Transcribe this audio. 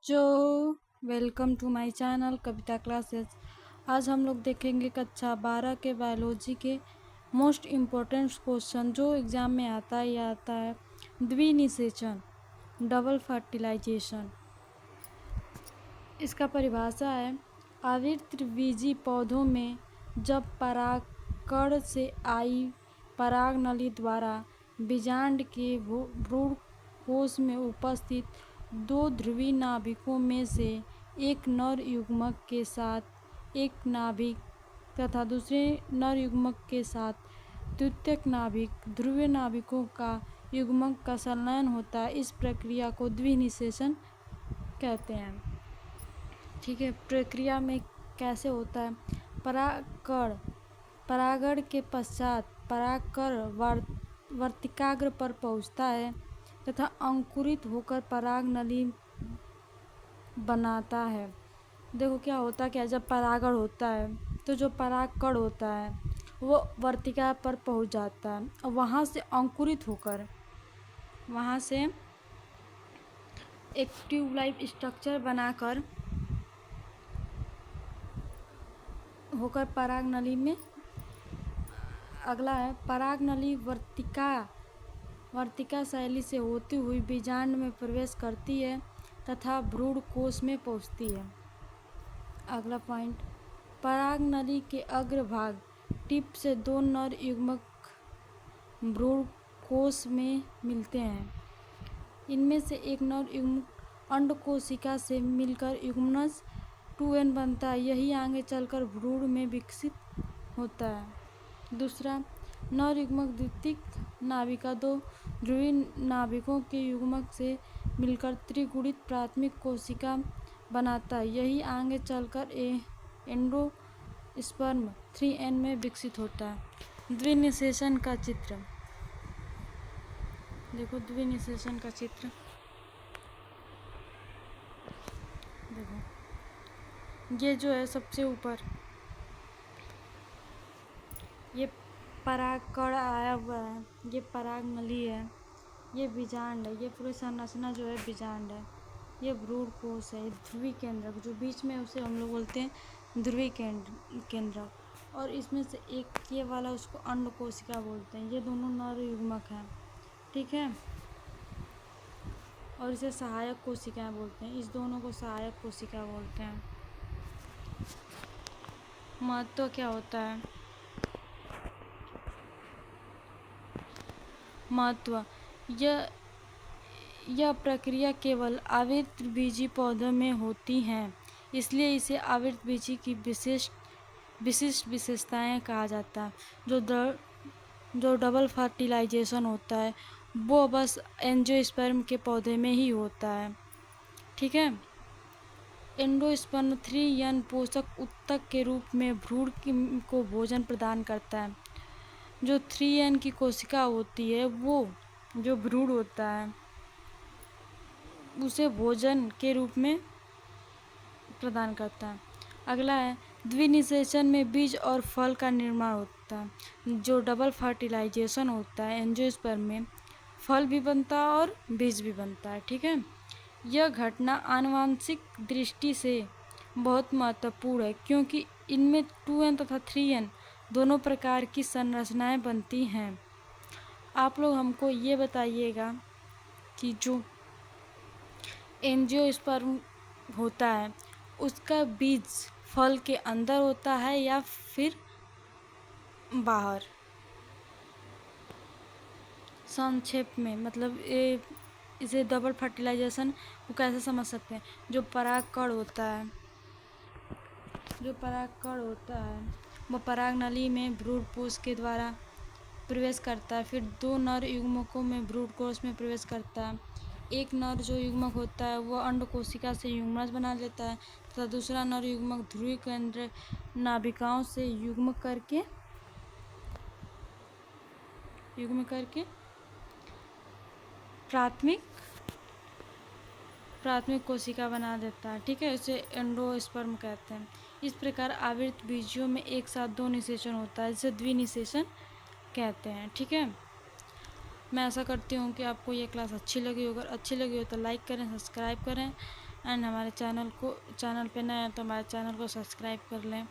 बच्चों, welcome to my channel Kavita classes. आज हम लोग देखेंगे कक्षा 12 के बायोलॉजी के मोस्ट इम्पोर्टेंट क्वेश्चन जो एग्ज़ाम में आता है द्विनिषेचन, डबल फर्टिलाइजेशन। इसका परिभाषा है, आवृतबीजी पौधों में जब परागकण से आई पराग नली द्वारा बीजांड के भ्रूण कोश में उपस्थित दो ध्रुवीय नाभिकों में से एक नर युग्मक के साथ एक नाभिक तथा दूसरे नर युग्मक के साथ द्वितीयक नाभिक ध्रुवीय नाभिकों का युग्मक का संलयन होता है। इस प्रक्रिया को द्विनिषेचन कहते हैं। ठीक है, प्रक्रिया में कैसे होता है? परागण के पश्चात परागकण वर्तिकाग्र पर पहुंचता है तथा अंकुरित होकर पराग नली बनाता है। देखो क्या होता है, जब परागण होता है तो जो परागकण होता है वो वर्तिका पर पहुंच जाता है और वहाँ से अंकुरित होकर वहाँ से एक ट्यूब लाइक स्ट्रक्चर बनाकर होकर पराग नली में। अगला है, पराग नली वर्तिका शैली से होती हुई बीजांड में प्रवेश करती है तथा भ्रूण कोश में पहुंचती है। अगला पॉइंट, पराग नली के अग्रभाग टिप से दो नर युग्मक भ्रूण कोश में मिलते हैं। इनमें से एक नर युग्मक अंड कोशिका से मिलकर युग्मनज 2n बनता है। यही आगे चलकर भ्रूण में विकसित होता है। दूसरा, नर युग्मक द्वितीयक नाभिका दो ध्रुवीय नाभिकों के युग्मक से मिलकर त्रिगुणित प्राथमिक कोशिका बनाता है। यही आगे चलकर एंडोस्पर्म 3n में विकसित होता है। द्विनिषेचन का चित्र देखो, द्विनिषेचन का चित्र देखो, ये जो है सबसे ऊपर ये परागकण आया हुआ है, ये पराग नली है, ये बीजांड है, ये पूरी संरचना जो है बीजांड है, ये भ्रूण कोश है, ध्रुवीय केंद्रक जो बीच में उसे हम लोग बोलते हैं ध्रुवीय केंद्रक, और इसमें से एक ये वाला उसको अंड कोशिका बोलते हैं। ये दोनों नर युग्मक हैं, ठीक है, और इसे सहायक कोशिकाएं बोलते हैं। इस दोनों को सहायक कोशिका बोलते हैं। महत्व क्या होता है? महत्व, यह प्रक्रिया केवल आवृतबीजी पौधों में होती हैं, इसलिए इसे आवृतबीजी की विशिष्ट विशेषताएं कहा जाता है। जो डबल फर्टिलाइजेशन होता है वो बस एंजियोस्पर्म के पौधे में ही होता है। ठीक है, एंडोस्पर्म 3n पोषक उत्तक के रूप में भ्रूण को भोजन प्रदान करता है। जो 3n की कोशिका होती है वो जो भ्रूण होता है उसे भोजन के रूप में प्रदान करता है। अगला है, द्विनिषेचन में बीज और फल का निर्माण होता है। जो डबल फर्टिलाइजेशन होता है एंजियोस्पर्म में फल भी बनता है और बीज भी बनता है। ठीक है, यह घटना आनुवंशिक दृष्टि से बहुत महत्वपूर्ण है क्योंकि इनमें 2n तथा 3n दोनों प्रकार की संरचनाएं बनती हैं। आप लोग हमको ये बताइएगा कि जो एंजियोस्पर्म होता है उसका बीज फल के अंदर होता है या फिर बाहर? संक्षेप में मतलब इसे डबल फर्टिलाइजेशन को कैसे समझ सकते हैं? जो परागकण होता है वो पराग नली में भ्रूण कोश के द्वारा प्रवेश करता है, फिर दो नर युग्मकों में भ्रूण कोश में प्रवेश करता है। एक नर जो युग्मक होता है वो अंड कोशिका से युग्मनज बना लेता है तथा दूसरा नर युग्मक ध्रुवीय केंद्र नाभिकाओं से युग्म करके प्राथमिक कोशिका बना देता है। ठीक है, इसे एंडोस्पर्म कहते हैं। इस प्रकार आवृत बीजियों में एक साथ दो निषेचन होता है जिसे द्विनिषेचन कहते हैं। ठीक है, मैं आशा करती हूँ कि आपको ये क्लास अच्छी लगी हो। अगर अच्छी लगी हो तो लाइक करें, सब्सक्राइब करें एंड हमारे चैनल पे नए हैं तो हमारे चैनल को सब्सक्राइब कर लें।